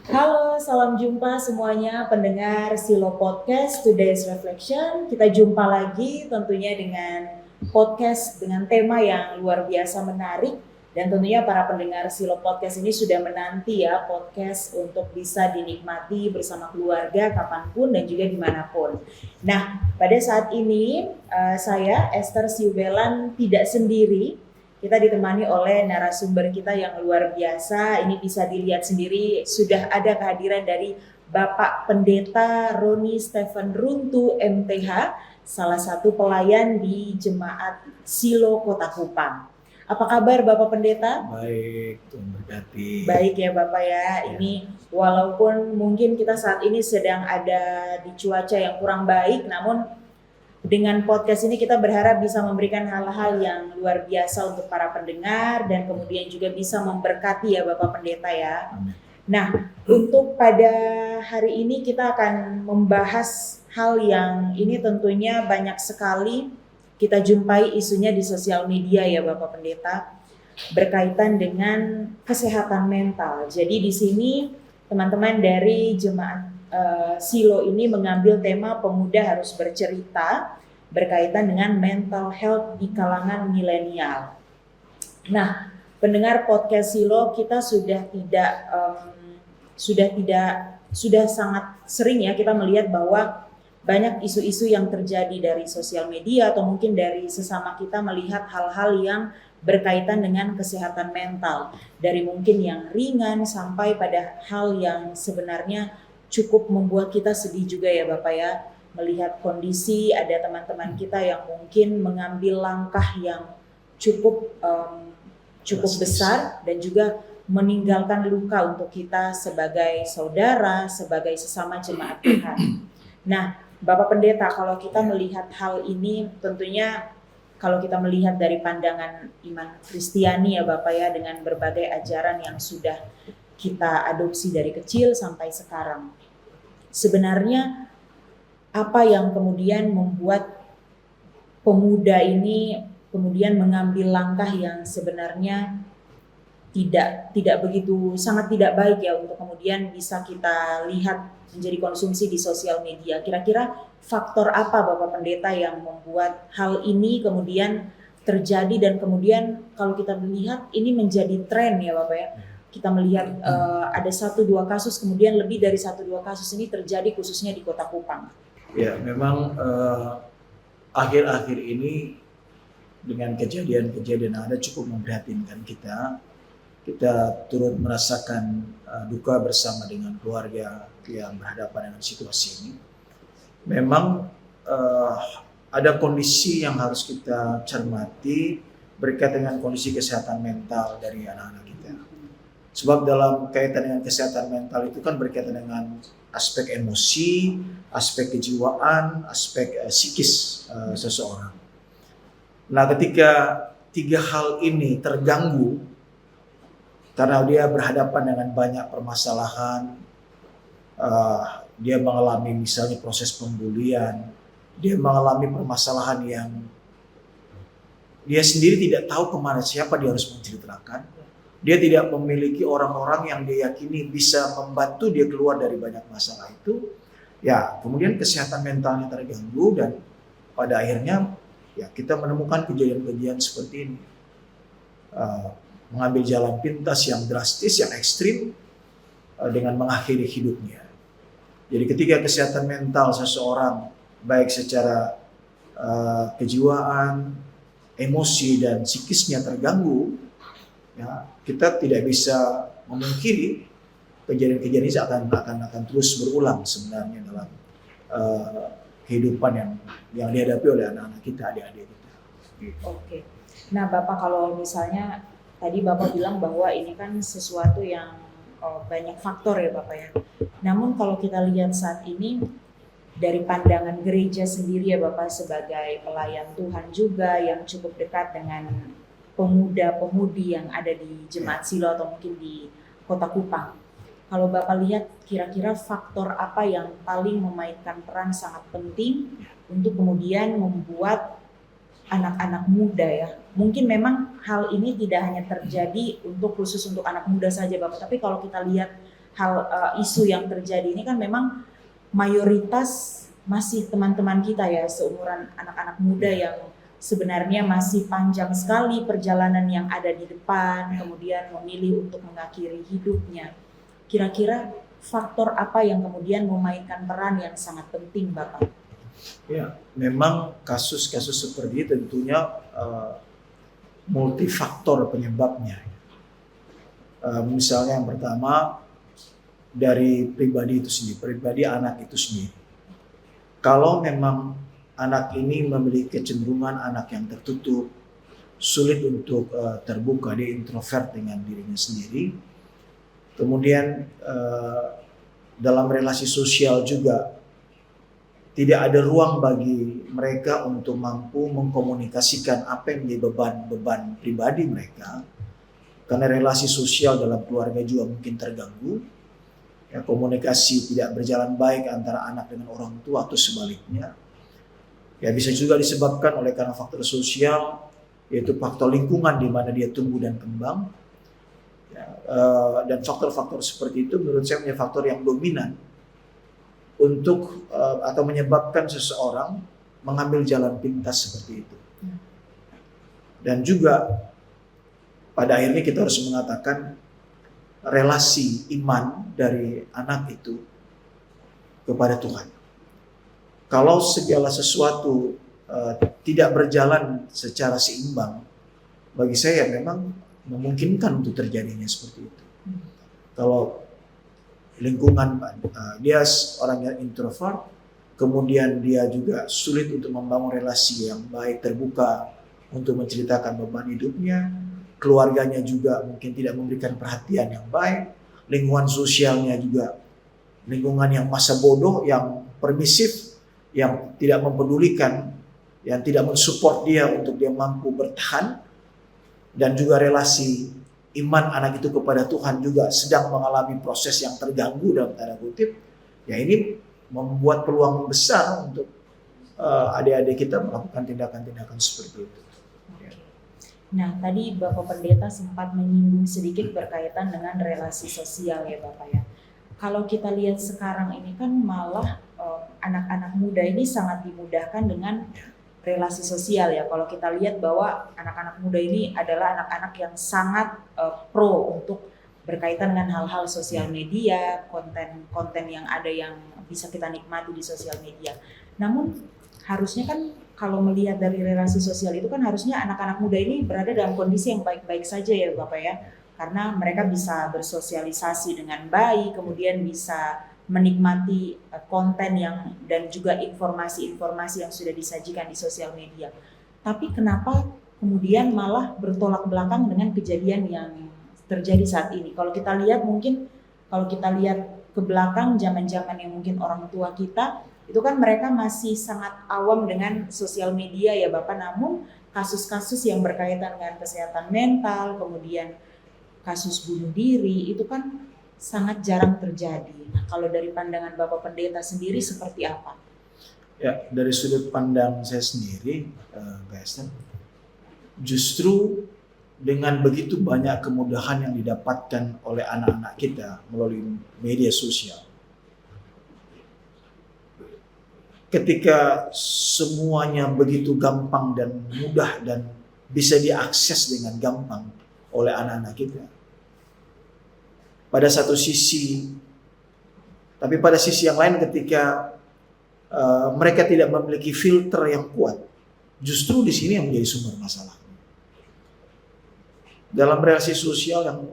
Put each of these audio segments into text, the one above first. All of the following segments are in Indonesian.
Halo, salam jumpa semuanya pendengar Silo Podcast Today's Reflection. Kita jumpa lagi tentunya dengan podcast dengan tema yang luar biasa menarik. Dan tentunya para pendengar Silo Podcast ini sudah menanti ya podcast untuk bisa dinikmati bersama keluarga kapanpun dan juga dimanapun. Nah, pada saat ini saya Esther Siubelan tidak sendiri. Kita ditemani oleh narasumber kita yang luar biasa. Ini bisa dilihat sendiri sudah ada kehadiran dari Bapak Pendeta Roni Stephen Runtu MTH, salah satu pelayan di Jemaat Silo Kota Kupang. Apa kabar Bapak Pendeta? Baik, Tuhan berkati. Baik ya Bapak ya. Ini walaupun mungkin kita saat ini sedang ada di cuaca yang kurang baik, namun dengan podcast ini kita berharap bisa memberikan hal-hal yang luar biasa untuk para pendengar dan kemudian juga bisa memberkati ya Bapak Pendeta ya. Amin. Nah, untuk pada hari ini kita akan membahas hal yang ini tentunya banyak sekali kita jumpai isunya di sosial media ya Bapak Pendeta, berkaitan dengan kesehatan mental. Jadi di sini teman-teman dari jemaat Silo ini mengambil tema pemuda harus bercerita berkaitan dengan mental health di kalangan milenial. Nah, pendengar podcast Silo kita sudah sangat sering ya kita melihat bahwa banyak isu-isu yang terjadi dari sosial media atau mungkin dari sesama kita melihat hal-hal yang berkaitan dengan kesehatan mental, dari mungkin yang ringan sampai pada hal yang sebenarnya cukup membuat kita sedih juga ya Bapak ya, melihat kondisi ada teman-teman kita yang mungkin mengambil langkah yang cukup besar dan juga meninggalkan luka untuk kita sebagai saudara, sebagai sesama jemaat Tuhan. Nah, Bapak Pendeta, kalau kita melihat hal ini tentunya kalau kita melihat dari pandangan iman Kristiani ya Bapak ya, dengan berbagai ajaran yang sudah kita adopsi dari kecil sampai sekarang. Sebenarnya apa yang kemudian membuat pemuda ini kemudian mengambil langkah yang sebenarnya tidak begitu sangat tidak baik ya untuk kemudian bisa kita lihat menjadi konsumsi di sosial media. Kira-kira faktor apa Bapak Pendeta yang membuat hal ini kemudian terjadi dan kemudian kalau kita melihat ini menjadi tren ya Bapak ya. Kita melihat ada 1-2 kasus, kemudian lebih dari 1-2 kasus ini terjadi khususnya di Kota Kupang. Ya, memang akhir-akhir ini dengan kejadian-kejadian yang ada cukup memprihatinkan kita. Kita turut merasakan duka bersama dengan keluarga yang berhadapan dengan situasi ini. Memang ada kondisi yang harus kita cermati berkaitan dengan kondisi kesehatan mental dari anak-anak kita. Sebab dalam kaitan dengan kesehatan mental itu kan berkaitan dengan aspek emosi, aspek kejiwaan, aspek psikis seseorang. Nah, ketika 3 hal ini terganggu karena dia berhadapan dengan banyak permasalahan, dia mengalami misalnya proses pembulian, dia mengalami permasalahan yang dia sendiri tidak tahu kemana siapa dia harus menceritakan. Dia tidak memiliki orang-orang yang dia yakini bisa membantu dia keluar dari banyak masalah itu. Ya, kemudian kesehatan mentalnya terganggu dan pada akhirnya ya kita menemukan kejadian-kejadian seperti ini. Mengambil jalan pintas yang drastis, yang ekstrim dengan mengakhiri hidupnya. Jadi ketika kesehatan mental seseorang baik secara kejiwaan, emosi dan psikisnya terganggu, ya, kita tidak bisa memungkiri kejadian-kejadian ini akan terus berulang sebenarnya dalam kehidupan yang dihadapi oleh anak-anak kita, adik-adik kita. Oke. Nah, Bapak kalau misalnya tadi Bapak bilang bahwa ini kan sesuatu yang banyak faktor ya Bapak ya. Namun kalau kita lihat saat ini dari pandangan gereja sendiri ya Bapak sebagai pelayan Tuhan juga yang cukup dekat dengan pemuda-pemudi yang ada di Jemaat Silo atau mungkin di Kota Kupang. Kalau Bapak lihat kira-kira faktor apa yang paling memainkan peran sangat penting untuk kemudian membuat anak-anak muda ya. Mungkin memang hal ini tidak hanya terjadi khusus untuk anak muda saja Bapak, tapi kalau kita lihat isu yang terjadi ini kan memang mayoritas masih teman-teman kita ya, seumuran anak-anak muda yang sebenarnya masih panjang sekali perjalanan yang ada di depan, kemudian memilih untuk mengakhiri hidupnya. Kira-kira faktor apa yang kemudian memainkan peran yang sangat penting, Bapak? Ya, memang kasus-kasus seperti itu tentunya multifaktor penyebabnya. Misalnya yang pertama dari pribadi itu sendiri, pribadi anak itu sendiri. Kalau memang anak ini memiliki kecenderungan anak yang tertutup, sulit untuk terbuka, dia introvert dengan dirinya sendiri. Kemudian dalam relasi sosial juga tidak ada ruang bagi mereka untuk mampu mengkomunikasikan apa yang menjadi beban-beban pribadi mereka. Karena relasi sosial dalam keluarga juga mungkin terganggu. Ya, komunikasi tidak berjalan baik antara anak dengan orang tua atau sebaliknya. Ya, bisa juga disebabkan oleh karena faktor sosial, yaitu faktor lingkungan di mana dia tumbuh dan kembang. Ya, dan faktor-faktor seperti itu menurut saya menjadi faktor yang dominan untuk atau menyebabkan seseorang mengambil jalan pintas seperti itu. Dan juga pada akhirnya kita harus mengatakan relasi iman dari anak itu kepada Tuhan. Kalau segala sesuatu tidak berjalan secara seimbang, bagi saya memang memungkinkan untuk terjadinya seperti itu. Kalau lingkungan dia orang yang introvert, kemudian dia juga sulit untuk membangun relasi yang baik, terbuka untuk menceritakan beban hidupnya, keluarganya juga mungkin tidak memberikan perhatian yang baik, lingkungan sosialnya juga lingkungan yang masa bodoh, yang permisif, yang tidak mempedulikan, yang tidak mensupport dia untuk dia mampu bertahan, dan juga relasi iman anak itu kepada Tuhan juga sedang mengalami proses yang terganggu dalam tanda kutip. Ya, ini membuat peluang besar untuk adik-adik kita melakukan tindakan-tindakan seperti itu. Nah, tadi Bapak Pendeta sempat menyinggung sedikit berkaitan dengan relasi sosial ya Bapak ya. Kalau kita lihat sekarang ini kan malah anak-anak muda ini sangat dimudahkan dengan relasi sosial ya. Kalau kita lihat bahwa anak-anak muda ini adalah anak-anak yang sangat pro untuk berkaitan dengan hal-hal sosial media, konten-konten yang ada yang bisa kita nikmati di sosial media. Namun harusnya kan kalau melihat dari relasi sosial itu kan harusnya anak-anak muda ini berada dalam kondisi yang baik-baik saja ya Bapak ya. Karena mereka bisa bersosialisasi dengan baik, kemudian bisa menikmati konten yang dan juga informasi-informasi yang sudah disajikan di sosial media. Tapi kenapa kemudian malah bertolak belakang dengan kejadian yang terjadi saat ini? Kalau kita lihat ke belakang zaman-zaman yang mungkin orang tua kita itu kan mereka masih sangat awam dengan sosial media ya Bapak, namun kasus-kasus yang berkaitan dengan kesehatan mental, kemudian kasus bunuh diri itu kan sangat jarang terjadi. Nah, kalau dari pandangan Bapak Pendeta sendiri seperti apa? Ya, dari sudut pandang saya sendiri, Pak, justru dengan begitu banyak kemudahan yang didapatkan oleh anak-anak kita melalui media sosial, ketika semuanya begitu gampang dan mudah dan bisa diakses dengan gampang oleh anak-anak kita, pada satu sisi, tapi pada sisi yang lain ketika mereka tidak memiliki filter yang kuat, justru di sini yang menjadi sumber masalah. Dalam relasi sosial yang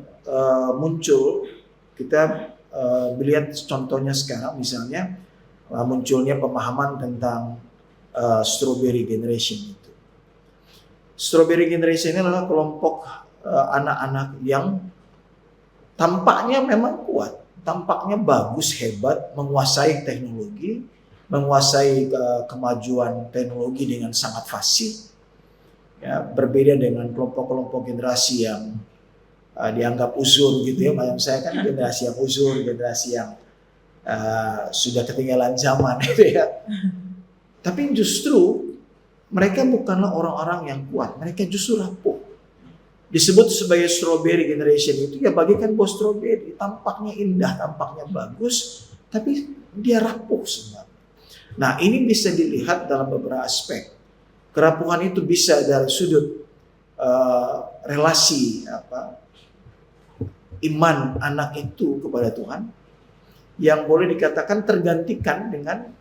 muncul, kita melihat contohnya sekarang misalnya munculnya pemahaman tentang strawberry generation itu. Strawberry generation ini adalah kelompok anak-anak yang tampaknya memang kuat, tampaknya bagus, hebat, menguasai teknologi, menguasai kemajuan teknologi dengan sangat fasih. Ya, berbeda dengan kelompok-kelompok generasi yang dianggap uzur gitu ya. Macam saya kan generasi yang uzur, generasi yang sudah ketinggalan zaman gitu ya. Tapi justru mereka bukanlah orang-orang yang kuat, mereka justru rapuh. disebut sebagai strawberry generation itu ya bagikan buah strawberry, tampaknya indah, tampaknya bagus, tapi dia rapuh semua. Nah, ini bisa dilihat dalam beberapa aspek. Kerapuhan itu bisa dari sudut relasi iman anak itu kepada Tuhan, yang boleh dikatakan tergantikan dengan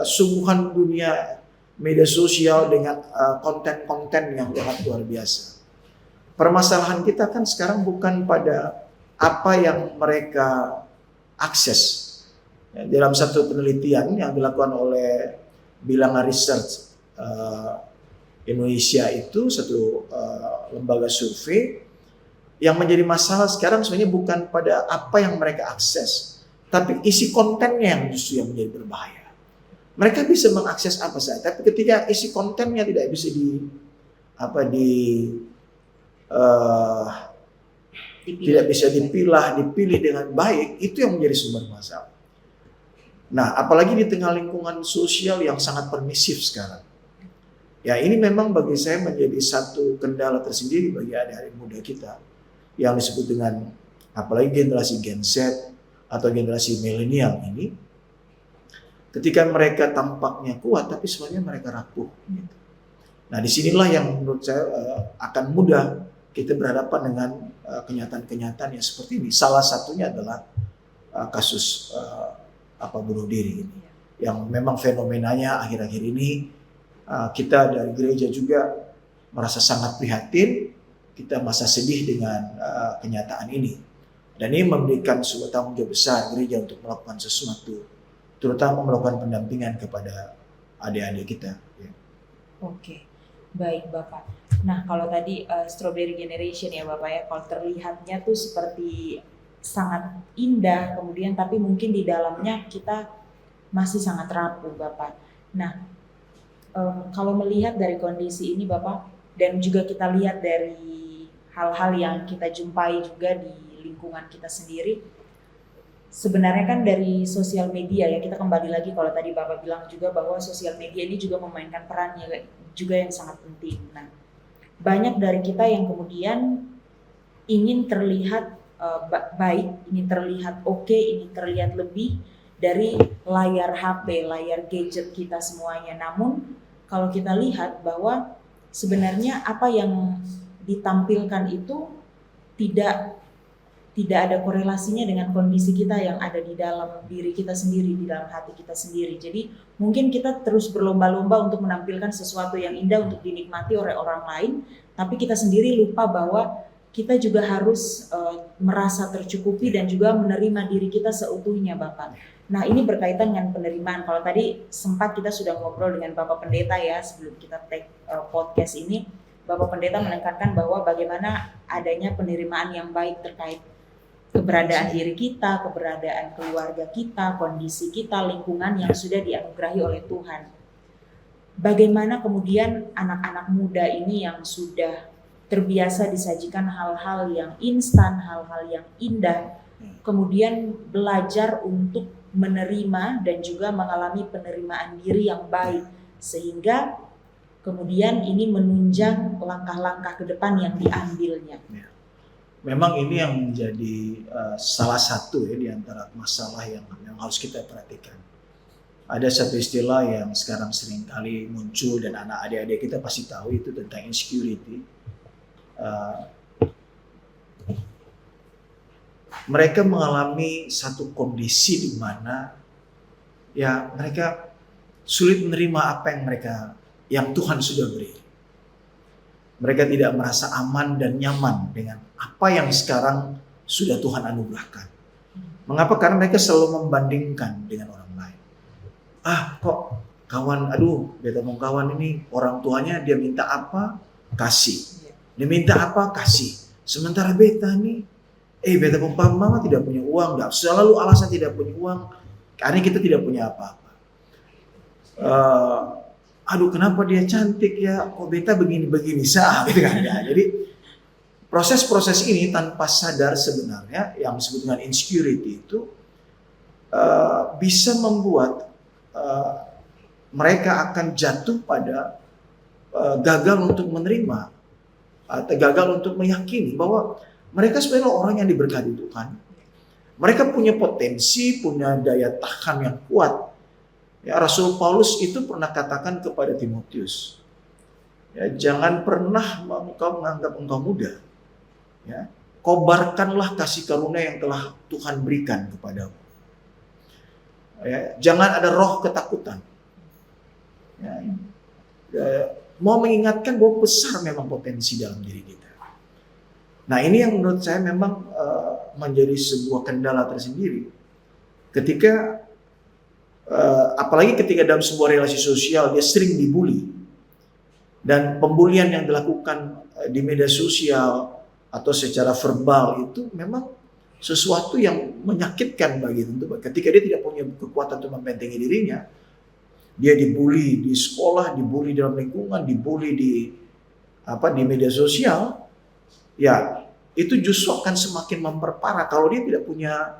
sungguhan dunia media sosial dengan konten-konten yang sangat luar biasa. Permasalahan kita kan sekarang bukan pada apa yang mereka akses. Dalam satu penelitian yang dilakukan oleh Bilangan Research Indonesia itu satu lembaga survei, yang menjadi masalah sekarang sebenarnya bukan pada apa yang mereka akses, tapi isi kontennya yang justru yang menjadi berbahaya. Mereka bisa mengakses apa saja, tapi ketika isi kontennya tidak bisa tidak bisa dipilih dengan baik, itu yang menjadi sumber masalah. Nah, apalagi di tengah lingkungan sosial yang sangat permisif sekarang. Ya, ini memang bagi saya menjadi satu kendala tersendiri bagi adik-adik muda kita yang disebut dengan apalagi generasi Gen Z atau generasi milenial ini. Ketika mereka tampaknya kuat, tapi sebenarnya mereka rapuh. Gitu. Nah, disinilah yang menurut saya akan mudah kita berhadapan dengan kenyataan-kenyataan yang seperti ini. Salah satunya adalah kasus bunuh diri ini, yang memang fenomenanya akhir-akhir ini kita dari gereja juga merasa sangat prihatin, kita merasa sedih dengan kenyataan ini. Dan ini memberikan sebuah tanggung jawab besar gereja untuk melakukan sesuatu, terutama melakukan pendampingan kepada adik-adik kita. Ya. Oke, baik Bapak. Nah, kalau tadi Strawberry Generation ya Bapak ya, kalau terlihatnya tuh seperti sangat indah, kemudian tapi mungkin di dalamnya kita masih sangat rapuh Bapak. Nah, kalau melihat dari kondisi ini Bapak, dan juga kita lihat dari hal-hal yang kita jumpai juga di lingkungan kita sendiri, sebenarnya kan dari sosial media ya, kita kembali lagi kalau tadi Bapak bilang juga bahwa sosial media ini juga memainkan peran juga yang sangat penting. Nah, banyak dari kita yang kemudian ingin terlihat baik, ingin terlihat oke, ingin terlihat lebih dari layar HP, layar gadget kita semuanya. Namun kalau kita lihat bahwa sebenarnya apa yang ditampilkan itu tidak ada korelasinya dengan kondisi kita yang ada di dalam diri kita sendiri, di dalam hati kita sendiri. Jadi mungkin kita terus berlomba-lomba untuk menampilkan sesuatu yang indah untuk dinikmati oleh orang lain, tapi kita sendiri lupa bahwa kita juga harus merasa tercukupi dan juga menerima diri kita seutuhnya Bapak. Nah, ini berkaitan dengan penerimaan. Kalau tadi sempat kita sudah ngobrol dengan Bapak Pendeta ya sebelum kita take podcast ini, Bapak Pendeta menekankan bahwa bagaimana adanya penerimaan yang baik terkait keberadaan diri kita, keberadaan keluarga kita, kondisi kita, lingkungan yang sudah dianugerahi oleh Tuhan. Bagaimana kemudian anak-anak muda ini yang sudah terbiasa disajikan hal-hal yang instan, hal-hal yang indah, kemudian belajar untuk menerima dan juga mengalami penerimaan diri yang baik, sehingga kemudian ini menunjang langkah-langkah ke depan yang diambilnya. Memang ini yang menjadi salah satu ya di antara masalah yang harus kita perhatikan. Ada satu istilah yang sekarang sering kali muncul dan adik-adik kita pasti tahu, itu tentang insecurity. Mereka mengalami satu kondisi di mana ya mereka sulit menerima apa yang Tuhan sudah beri. Mereka tidak merasa aman dan nyaman dengan apa yang sekarang sudah Tuhan anugerahkan. Mengapa? Karena mereka selalu membandingkan dengan orang lain. Kok kawan, beta mau kawan ini orang tuanya dia minta apa, kasih. Dia minta apa, kasih. Sementara beta nih, beta mama tidak punya uang, nggak selalu alasan tidak punya uang, karena kita tidak punya apa-apa. Kenapa dia cantik ya, kok beta begini-begini gitu kan ya. Jadi proses-proses ini tanpa sadar sebenarnya yang disebut dengan insecurity itu bisa membuat mereka akan jatuh pada gagal untuk menerima atau gagal untuk meyakini bahwa mereka sebenarnya orang yang diberkati Tuhan. Mereka punya potensi, punya daya tahan yang kuat. Ya, Rasul Paulus itu pernah katakan kepada Timotius, ya, jangan pernah engkau menganggap engkau muda. Ya, kobarkanlah kasih karunia yang telah Tuhan berikan kepadamu. Ya, jangan ada roh ketakutan. Ya, mau mengingatkan bahwa besar memang potensi dalam diri kita. Nah, ini yang menurut saya memang menjadi sebuah kendala tersendiri. Ketika apalagi ketika dalam sebuah relasi sosial dia sering dibully, dan pembulian yang dilakukan di media sosial atau secara verbal itu memang sesuatu yang menyakitkan bagi tentu. Ketika dia tidak punya kekuatan untuk membentengi dirinya, dia dibully di sekolah, dibully dalam lingkungan, dibully di media sosial, ya itu justru akan semakin memperparah kalau dia tidak punya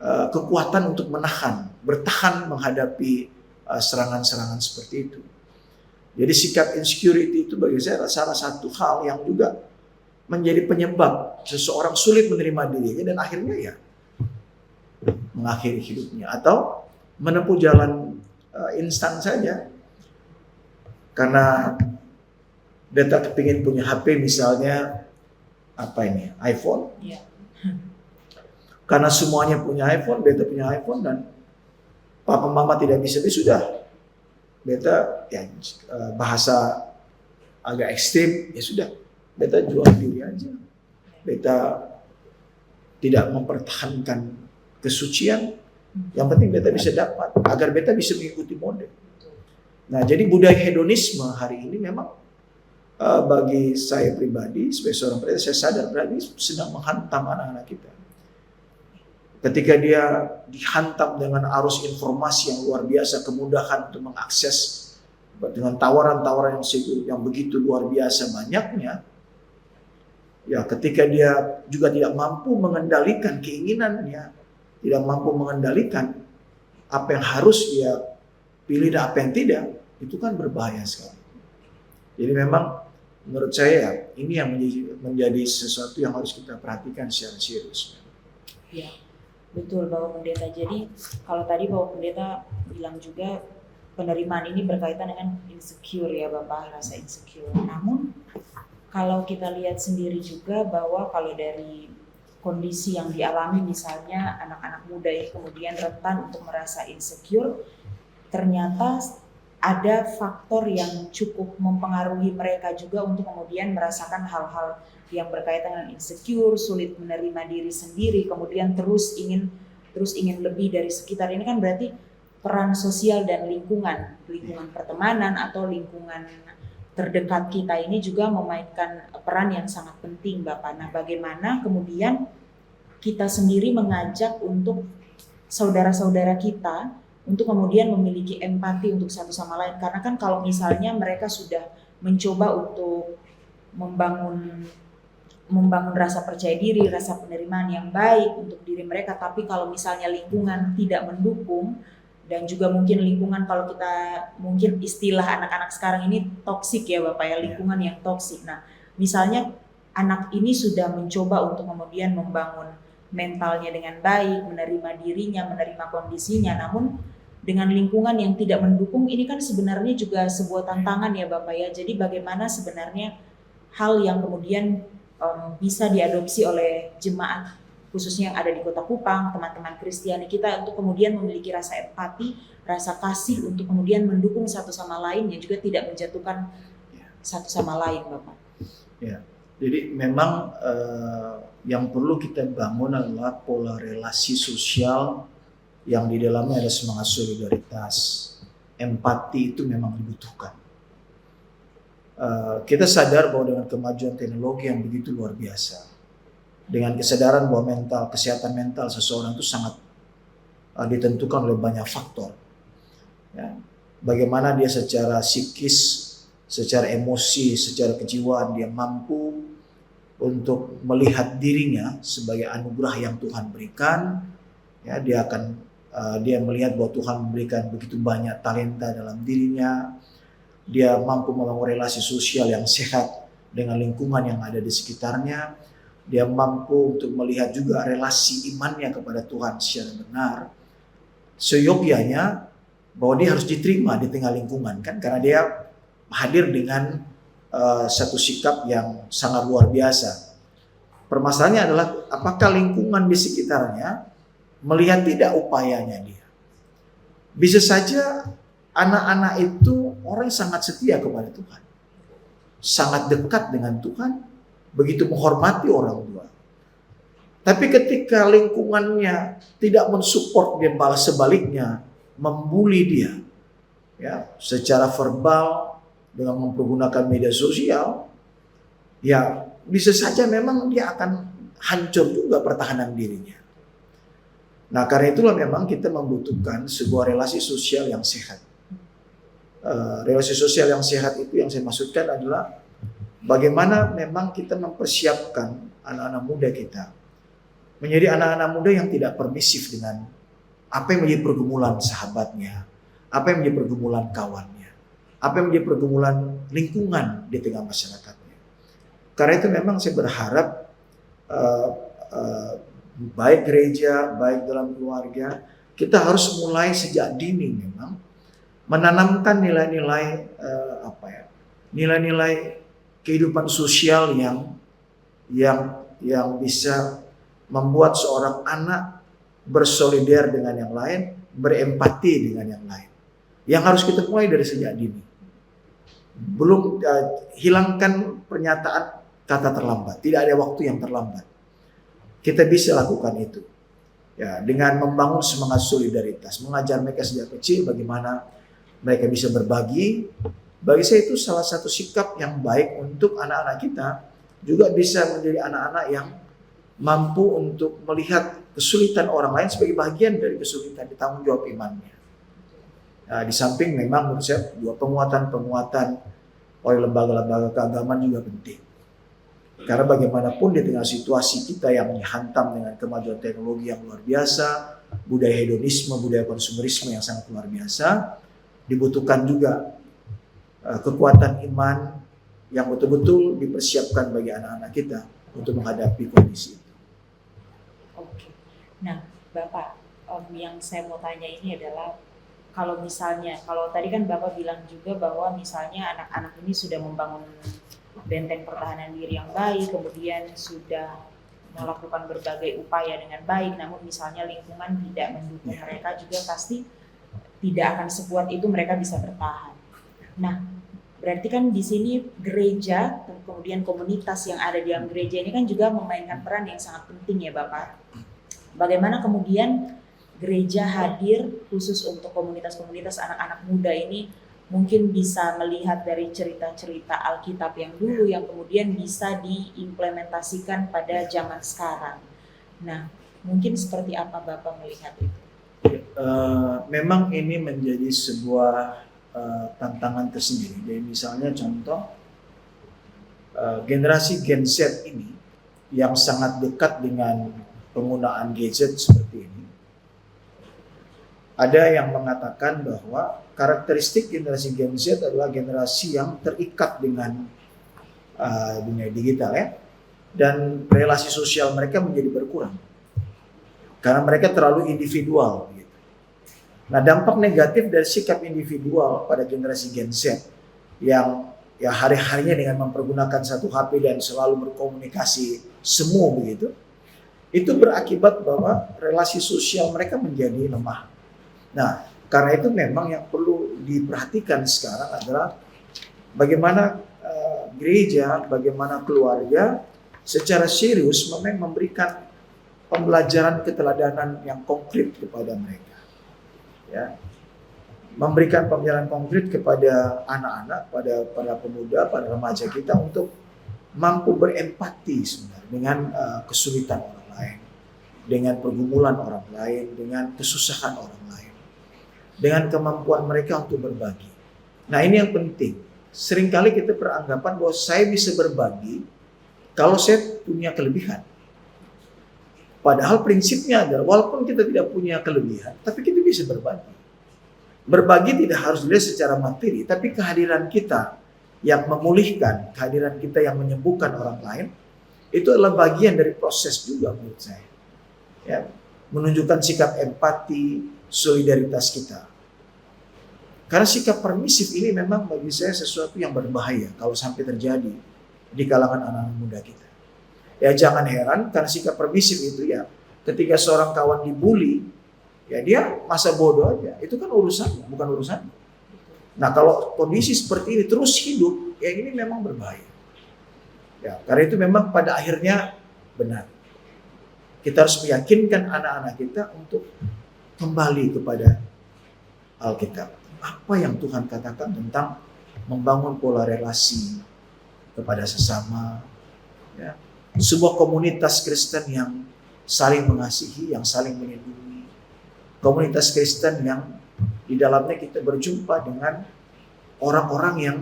kekuatan untuk bertahan menghadapi serangan-serangan seperti itu. Jadi sikap insecurity itu bagi saya salah satu hal yang juga menjadi penyebab seseorang sulit menerima dirinya dan akhirnya ya mengakhiri hidupnya atau menempuh jalan instan saja. Karena beta kepingin punya HP misalnya iPhone. Ya. Karena semuanya punya iPhone, beta punya iPhone dan papa mama tidak bisa, sudah. Beta ya bahasa agak ekstrim, ya sudah. Beta jual diri aja. Beta tidak mempertahankan kesucian. Yang penting beta bisa dapat agar beta bisa mengikuti mode. Nah, jadi budaya hedonisme hari ini memang bagi saya pribadi sebagai seorang pendeta, saya sadar berarti sedang menghantam anak-anak kita. Ketika dia dihantam dengan arus informasi yang luar biasa, kemudahan untuk mengakses dengan tawaran-tawaran yang begitu luar biasa banyaknya, ya ketika dia juga tidak mampu mengendalikan keinginannya, tidak mampu mengendalikan apa yang harus dia pilih dan apa yang tidak, itu kan berbahaya sekali. Jadi memang menurut saya ini yang menjadi sesuatu yang harus kita perhatikan secara serius. Ya, betul Bapak Pendeta. Jadi kalau tadi Bapak Pendeta bilang juga penerimaan ini berkaitan dengan insecure ya Bapak, rasa insecure. Namun kalau kita lihat sendiri juga bahwa kalau dari kondisi yang dialami misalnya anak-anak muda ini kemudian rentan untuk merasa insecure, ternyata ada faktor yang cukup mempengaruhi mereka juga untuk kemudian merasakan hal-hal yang berkaitan dengan insecure, sulit menerima diri sendiri, kemudian terus ingin lebih dari sekitar. Ini kan berarti peran sosial dan lingkungan pertemanan atau lingkungan terdekat kita ini juga memainkan peran yang sangat penting Bapak. Nah, bagaimana kemudian kita sendiri mengajak untuk saudara-saudara kita untuk kemudian memiliki empati untuk satu sama lain, karena kan kalau misalnya mereka sudah mencoba untuk membangun rasa percaya diri, rasa penerimaan yang baik untuk diri mereka, tapi kalau misalnya lingkungan tidak mendukung dan juga mungkin lingkungan, kalau kita mungkin istilah anak-anak sekarang ini toksik ya Bapak ya, lingkungan yang toksik. Nah, misalnya anak ini sudah mencoba untuk kemudian membangun mentalnya dengan baik, menerima dirinya, menerima kondisinya, namun dengan lingkungan yang tidak mendukung, ini kan sebenarnya juga sebuah tantangan ya Bapak ya. Jadi bagaimana sebenarnya hal yang kemudian bisa diadopsi oleh jemaat khususnya yang ada di Kota Kupang, teman-teman Kristiani kita untuk kemudian memiliki rasa empati, rasa kasih untuk kemudian mendukung satu sama lain yang juga tidak menjatuhkan satu sama lain Bapak. Ya, jadi memang yang perlu kita bangun adalah pola relasi sosial yang di dalamnya ada semangat solidaritas, empati itu memang dibutuhkan. Kita sadar bahwa dengan kemajuan teknologi yang begitu luar biasa, dengan kesadaran bahwa kesehatan mental seseorang itu sangat ditentukan oleh banyak faktor. Ya, bagaimana dia secara psikis, secara emosi, secara kejiwaan dia mampu untuk melihat dirinya sebagai anugerah yang Tuhan berikan. Ya, dia melihat bahwa Tuhan memberikan begitu banyak talenta dalam dirinya. dia mampu membangun relasi sosial yang sehat dengan lingkungan yang ada di sekitarnya, dia mampu untuk melihat juga relasi imannya kepada Tuhan secara benar, seyogyanya bahwa dia harus diterima di tengah lingkungan kan, karena dia hadir dengan satu sikap yang sangat luar biasa. Permasalahannya adalah apakah lingkungan di sekitarnya melihat tidak upayanya dia. Bisa saja anak-anak itu orang yang sangat setia kepada Tuhan, sangat dekat dengan Tuhan, begitu menghormati orang tua. Tapi ketika lingkungannya tidak mensupport dia, malah sebaliknya membuli dia, ya, secara verbal dengan mempergunakan media sosial, ya bisa saja memang dia akan hancur juga pertahanan dirinya. Nah, karena itulah memang kita membutuhkan sebuah relasi sosial yang sehat. Relasi sosial yang sehat itu yang saya maksudkan adalah bagaimana memang kita mempersiapkan anak-anak muda kita menjadi anak-anak muda yang tidak permisif dengan apa yang menjadi pergumulan sahabatnya, apa yang menjadi pergumulan kawannya, apa yang menjadi pergumulan lingkungan di tengah masyarakatnya. Karena itu memang saya berharap baik gereja, baik dalam keluarga, kita harus mulai sejak dini memang menanamkan nilai-nilai nilai-nilai kehidupan sosial yang bisa membuat seorang anak bersolidar dengan yang lain, berempati dengan yang lain. Yang harus kita mulai dari sejak dini. Belum hilangkan pernyataan kata terlambat. Tidak ada waktu yang terlambat. Kita bisa lakukan itu, ya, dengan membangun semangat solidaritas, mengajar mereka sejak kecil bagaimana mereka bisa berbagi. Bagi saya itu salah satu sikap yang baik untuk anak-anak kita, juga bisa menjadi anak-anak yang mampu untuk melihat kesulitan orang lain sebagai bagian dari kesulitan, ditanggung jawab imannya. Nah, di samping memang menurut saya dua penguatan oleh lembaga-lembaga keagamaan juga penting. Karena bagaimanapun di tengah situasi kita yang dihantam dengan kemajuan teknologi yang luar biasa, budaya hedonisme, budaya konsumerisme yang sangat luar biasa, dibutuhkan juga kekuatan iman yang betul-betul dipersiapkan bagi anak-anak kita untuk menghadapi kondisi itu. Oke. Nah, Bapak, yang saya mau tanya ini adalah kalau tadi kan Bapak bilang juga bahwa misalnya anak-anak ini sudah membangun benteng pertahanan diri yang baik, kemudian sudah melakukan berbagai upaya dengan baik, namun misalnya lingkungan tidak mendukung mereka, juga pasti tidak akan sekuat itu mereka bisa bertahan. Nah, berarti kan di sini gereja, kemudian komunitas yang ada di dalam gereja ini kan juga memainkan peran yang sangat penting ya Bapak. Bagaimana kemudian gereja hadir khusus untuk komunitas-komunitas anak-anak muda ini, mungkin bisa melihat dari cerita-cerita Alkitab yang dulu yang kemudian bisa diimplementasikan pada zaman sekarang. Nah, mungkin seperti apa Bapak melihat itu? Memang ini menjadi sebuah tantangan tersendiri. Jadi misalnya contoh generasi Gen Z ini yang sangat dekat dengan penggunaan gadget seperti ini. Ada yang mengatakan bahwa karakteristik generasi Gen Z adalah generasi yang terikat dengan dunia digital, ya, dan relasi sosial mereka menjadi berkurang karena mereka terlalu individual. Gitu. Nah, dampak negatif dari sikap individual pada generasi Gen Z yang ya hari-harinya dengan mempergunakan satu HP dan selalu berkomunikasi semu begitu, itu berakibat bahwa relasi sosial mereka menjadi lemah. Nah, karena itu memang yang perlu diperhatikan sekarang adalah bagaimana gereja, bagaimana keluarga secara serius memang memberikan pembelajaran keteladanan yang konkret kepada mereka. Ya. Memberikan pembelajaran konkret kepada anak-anak, pada para pemuda, para remaja kita untuk mampu berempati sebenarnya dengan kesulitan orang lain, dengan pergumulan orang lain, dengan kesusahan orang lain, dengan kemampuan mereka untuk berbagi. Nah, ini yang penting. Seringkali kita beranggapan bahwa saya bisa berbagi kalau saya punya kelebihan. Padahal prinsipnya adalah walaupun kita tidak punya kelebihan, tapi kita bisa berbagi. Berbagi tidak harus dilihat secara materi, tapi kehadiran kita yang memulihkan, kehadiran kita yang menyembuhkan orang lain, itu adalah bagian dari proses juga menurut saya. Ya, menunjukkan sikap empati, solidaritas kita. Karena sikap permisif ini memang bagi saya sesuatu yang berbahaya kalau sampai terjadi di kalangan anak-anak muda kita. Ya jangan heran karena sikap permisif itu ya, ketika seorang kawan dibully, ya dia masa bodoh aja. Itu kan urusannya, bukan urusannya. Nah kalau kondisi seperti ini terus hidup, ya ini memang berbahaya. Ya, karena itu memang pada akhirnya benar. Kita harus meyakinkan anak-anak kita untuk kembali kepada Alkitab. Apa yang Tuhan katakan tentang membangun pola relasi kepada sesama. Ya. Sebuah komunitas Kristen yang saling mengasihi, yang saling melindungi. Komunitas Kristen yang di dalamnya kita berjumpa dengan orang-orang yang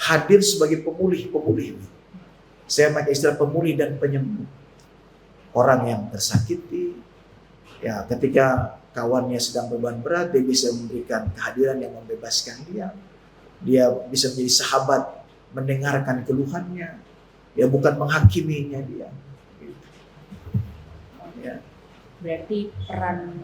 hadir sebagai pemulih-pemulih. Saya pakai istilah pemulih dan penyembuh. Orang yang tersakiti, ya ketika kawannya sedang beban berat, dia bisa memberikan kehadiran yang membebaskan dia. Dia bisa menjadi sahabat, mendengarkan keluhannya, ya bukan menghakiminya dia. Ya. Berarti peran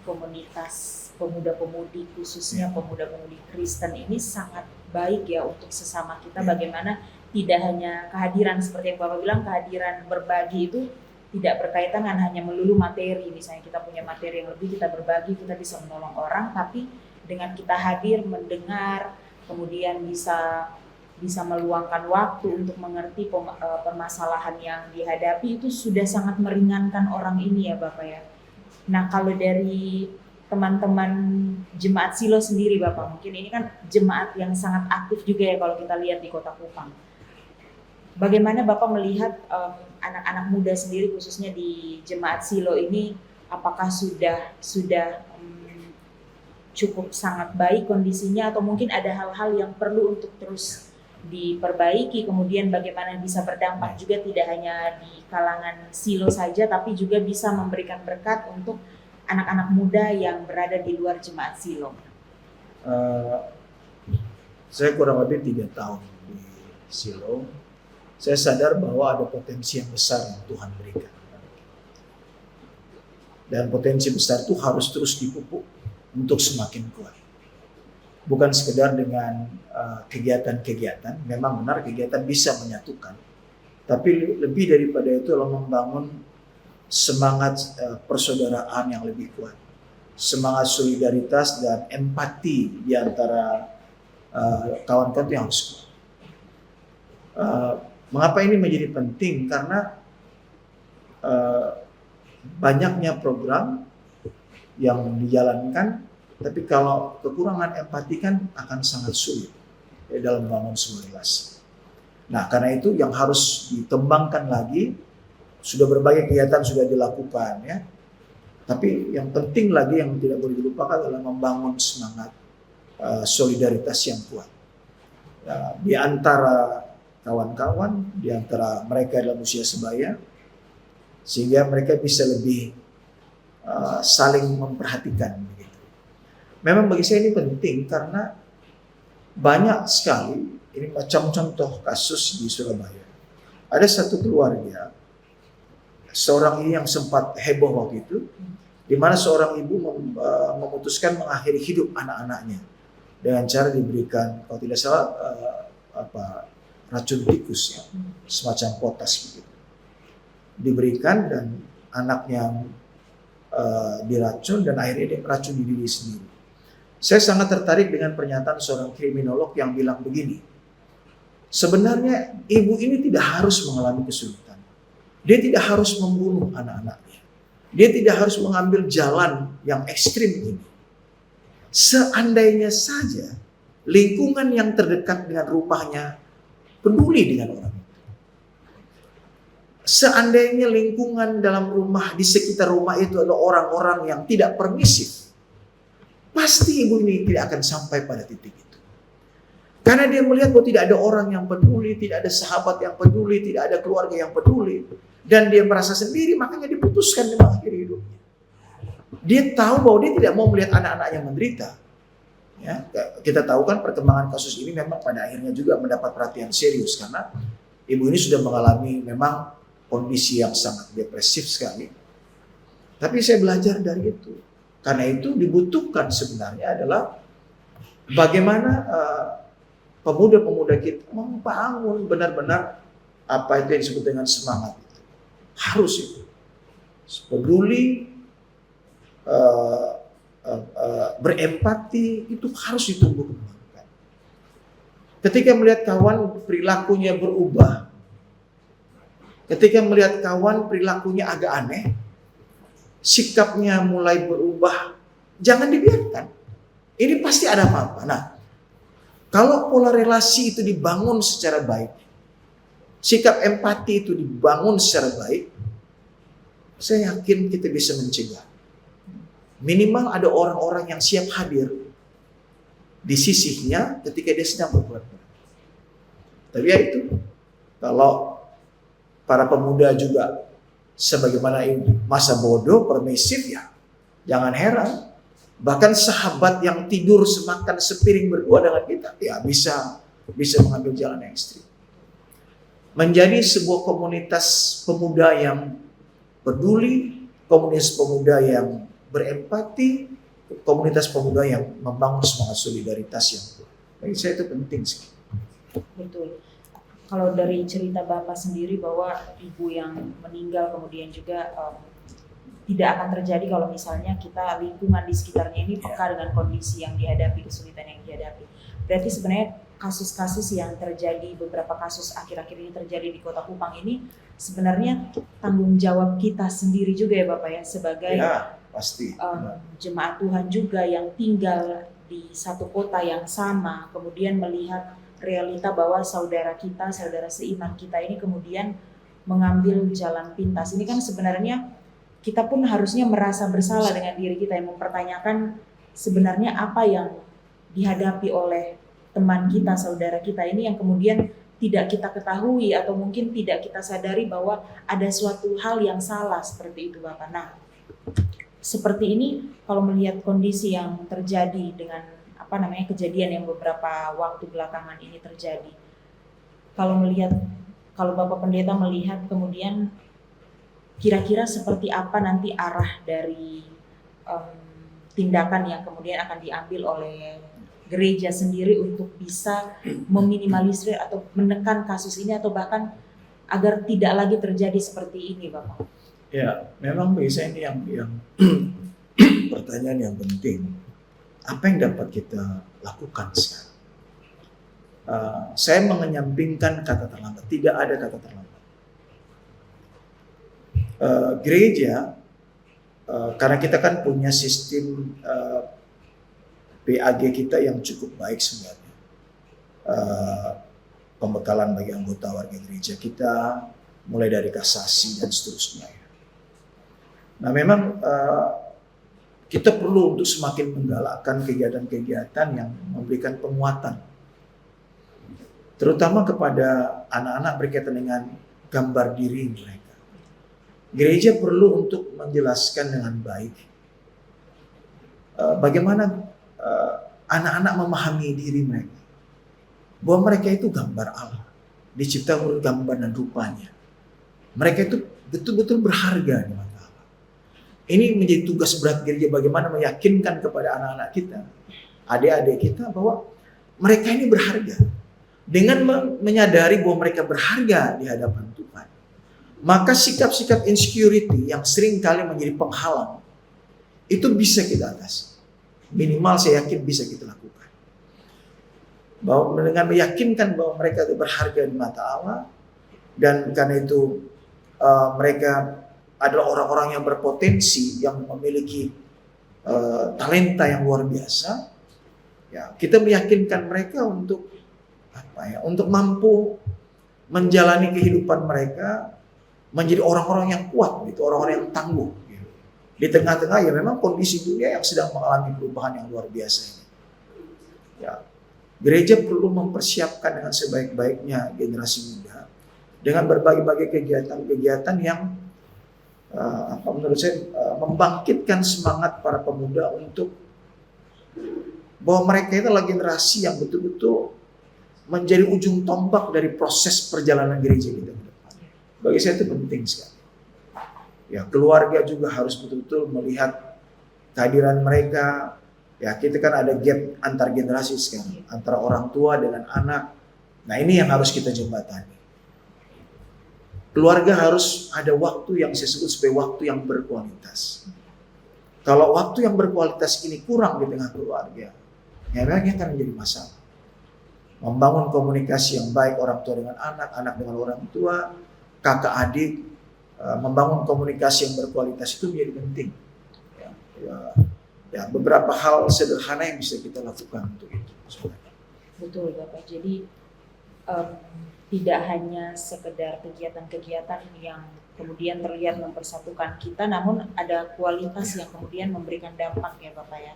komunitas pemuda-pemudi, khususnya pemuda-pemudi Kristen ini sangat baik ya untuk sesama kita. Bagaimana tidak hanya kehadiran seperti yang Bapak bilang, kehadiran berbagi itu tidak berkaitan dengan hanya melulu materi. Misalnya kita punya materi yang lebih, kita berbagi, kita bisa menolong orang, tapi dengan kita hadir, mendengar, kemudian bisa meluangkan waktu untuk mengerti permasalahan yang dihadapi, itu sudah sangat meringankan orang ini ya Bapak ya. Nah kalau dari teman-teman jemaat Silo sendiri Bapak, mungkin ini kan jemaat yang sangat aktif juga ya kalau kita lihat di Kota Kupang. Bagaimana Bapak melihat anak-anak muda sendiri khususnya di jemaat Silo ini, apakah sudah cukup sangat baik kondisinya atau mungkin ada hal-hal yang perlu untuk terus diperbaiki, kemudian bagaimana bisa berdampak juga tidak hanya di kalangan Silo saja tapi juga bisa memberikan berkat untuk anak-anak muda yang berada di luar jemaat Silo. Saya kurang lebih 3 tahun di Silo. Saya sadar bahwa ada potensi yang besar yang Tuhan berikan. Dan potensi besar itu harus terus dipupuk untuk semakin kuat. Bukan sekedar dengan kegiatan-kegiatan, memang benar kegiatan bisa menyatukan. Tapi lebih daripada itu adalah membangun semangat persaudaraan yang lebih kuat. Semangat solidaritas dan empati di antara kawan-kawan itu yang harus kuat. Mengapa ini menjadi penting? Karena banyaknya program yang dijalankan, tapi kalau kekurangan empati kan akan sangat sulit dalam membangun sebuah relasi. Nah, karena itu yang harus dikembangkan lagi, sudah berbagai kegiatan sudah dilakukan ya. Tapi yang penting lagi yang tidak boleh dilupakan adalah membangun semangat solidaritas yang kuat. Di antara kawan-kawan, di antara mereka dalam usia sebaya, sehingga mereka bisa lebih saling memperhatikan. Begitu. Memang bagi saya ini penting karena banyak sekali, ini macam contoh kasus di Surabaya. Ada satu keluarga, seorang ini yang sempat heboh waktu itu, di mana seorang ibu memutuskan mengakhiri hidup anak-anaknya dengan cara diberikan, kalau tidak salah, racun tikus ya, semacam potas begitu. Diberikan dan anaknya diracun dan akhirnya dia meracuni diri sendiri. Saya sangat tertarik dengan pernyataan seorang kriminolog yang bilang begini, sebenarnya ibu ini tidak harus mengalami kesulitan. Dia tidak harus membunuh anak-anaknya. Dia tidak harus mengambil jalan yang ekstrim ini. Seandainya saja lingkungan yang terdekat dengan rumahnya peduli dengan orang itu. Seandainya lingkungan dalam rumah, di sekitar rumah itu adalah orang-orang yang tidak permisif, pasti ibu ini tidak akan sampai pada titik itu. Karena dia melihat bahwa tidak ada orang yang peduli, tidak ada sahabat yang peduli, tidak ada keluarga yang peduli. Dan dia merasa sendiri, makanya diputuskan di akhir hidupnya. Dia tahu bahwa dia tidak mau melihat anak-anaknya menderita. Ya, kita tahu kan perkembangan kasus ini memang pada akhirnya juga mendapat perhatian serius karena ibu ini sudah mengalami memang kondisi yang sangat depresif sekali. Tapi saya belajar dari itu. Karena itu dibutuhkan sebenarnya adalah bagaimana pemuda-pemuda kita membangun benar-benar apa itu yang disebut dengan semangat. Harus itu. Peduli, berempati itu harus ditumbuh kembangkan. Ketika melihat kawan perilakunya berubah, ketika melihat kawan perilakunya agak aneh, sikapnya mulai berubah, jangan dibiarkan. Ini pasti ada apa-apa. Nah, kalau pola relasi itu dibangun secara baik, sikap empati itu dibangun secara baik, saya yakin kita bisa mencegah. Minimal ada orang-orang yang siap hadir di sisinya ketika dia sedang berbuat baik. Tapi ya itu, kalau para pemuda juga sebagaimana masa bodoh, permisif, ya jangan heran. Bahkan sahabat yang tidur semakan sepiring berdua dengan kita, ya bisa mengambil jalan yang ekstrim. Menjadi sebuah komunitas pemuda yang peduli, komunitas pemuda yang berempati, komunitas pemuda yang membangun semangat solidaritas yang kuat. Bagi saya itu penting sih. Betul. Kalau dari cerita Bapak sendiri bahwa ibu yang meninggal kemudian juga tidak akan terjadi kalau misalnya kita lingkungan di sekitarnya ini peka dengan kondisi yang dihadapi, kesulitan yang dihadapi. Berarti sebenarnya kasus-kasus yang terjadi, beberapa kasus akhir-akhir ini terjadi di Kota Kupang ini sebenarnya tanggung jawab kita sendiri juga ya Bapak ya, sebagai pasti. Jemaat Tuhan juga yang tinggal di satu kota yang sama, kemudian melihat realita bahwa saudara kita, saudara seiman kita ini kemudian mengambil jalan pintas. Ini kan sebenarnya kita pun harusnya merasa bersalah dengan diri kita, yang mempertanyakan sebenarnya apa yang dihadapi oleh teman kita, saudara kita ini yang kemudian tidak kita ketahui atau mungkin tidak kita sadari bahwa ada suatu hal yang salah seperti itu Bapak. Nah, seperti ini kalau melihat kondisi yang terjadi dengan kejadian yang beberapa waktu belakangan ini terjadi. Kalau Bapak Pendeta melihat kemudian kira-kira seperti apa nanti arah dari tindakan yang kemudian akan diambil oleh gereja sendiri untuk bisa meminimalisir atau menekan kasus ini atau bahkan agar tidak lagi terjadi seperti ini, Bapak? Ya, memang biasanya ini yang pertanyaan yang penting. Apa yang dapat kita lakukan sekarang? Saya mengenyampingkan kata terlambat. Tidak ada kata terlambat. Gereja, karena kita kan punya sistem PAG kita yang cukup baik sebenarnya. Pembekalan bagi anggota warga gereja kita, mulai dari kasasi dan seterusnya. Nah memang kita perlu untuk semakin menggalakkan kegiatan-kegiatan yang memberikan penguatan, terutama kepada anak-anak berkaitan dengan gambar diri mereka. Gereja perlu untuk menjelaskan dengan baik bagaimana anak-anak memahami diri mereka, bahwa mereka itu gambar Allah, diciptakan oleh gambar dan rupanya. Mereka itu betul-betul berharga di mata Allah. Ini menjadi tugas berat gereja, bagaimana meyakinkan kepada anak-anak kita, adik-adik kita, bahwa mereka ini berharga. Dengan menyadari bahwa mereka berharga di hadapan Tuhan, maka sikap-sikap insecurity yang sering kali menjadi penghalang itu bisa kita atasi. Minimal saya yakin bisa kita lakukan. Bahwa dengan meyakinkan bahwa mereka itu berharga di mata Allah, dan karena itu mereka adalah orang-orang yang berpotensi, yang memiliki talenta yang luar biasa. Ya, kita meyakinkan mereka untuk untuk mampu menjalani kehidupan mereka menjadi orang-orang yang kuat, gitu, orang-orang yang tangguh. Gitu. Di tengah-tengah ya memang kondisi dunia yang sedang mengalami perubahan yang luar biasa ini. Ya, gereja perlu mempersiapkan dengan sebaik-baiknya generasi muda dengan berbagai-bagai kegiatan-kegiatan yang menurut saya membangkitkan semangat para pemuda untuk bahwa mereka itu adalah generasi yang betul-betul menjadi ujung tombak dari proses perjalanan gereja kita ke depan. Bagi saya itu penting sekali. Ya, keluarga juga harus betul-betul melihat kehadiran mereka. Ya, kita kan ada gap antar generasi sekarang, antara orang tua dengan anak. Nah, ini yang harus kita jembatani. Keluarga harus ada waktu yang saya sebut sebagai waktu yang berkualitas. Kalau waktu yang berkualitas ini kurang di tengah keluarga, ya memang akan menjadi masalah. Membangun komunikasi yang baik orang tua dengan anak, anak dengan orang tua, kakak adik, membangun komunikasi yang berkualitas itu menjadi penting. Ya, beberapa hal sederhana yang bisa kita lakukan untuk itu. Betul Bapak. Jadi tidak hanya sekedar kegiatan-kegiatan yang kemudian terlihat mempersatukan kita, namun ada kualitas yang kemudian memberikan dampak ya Bapak ya.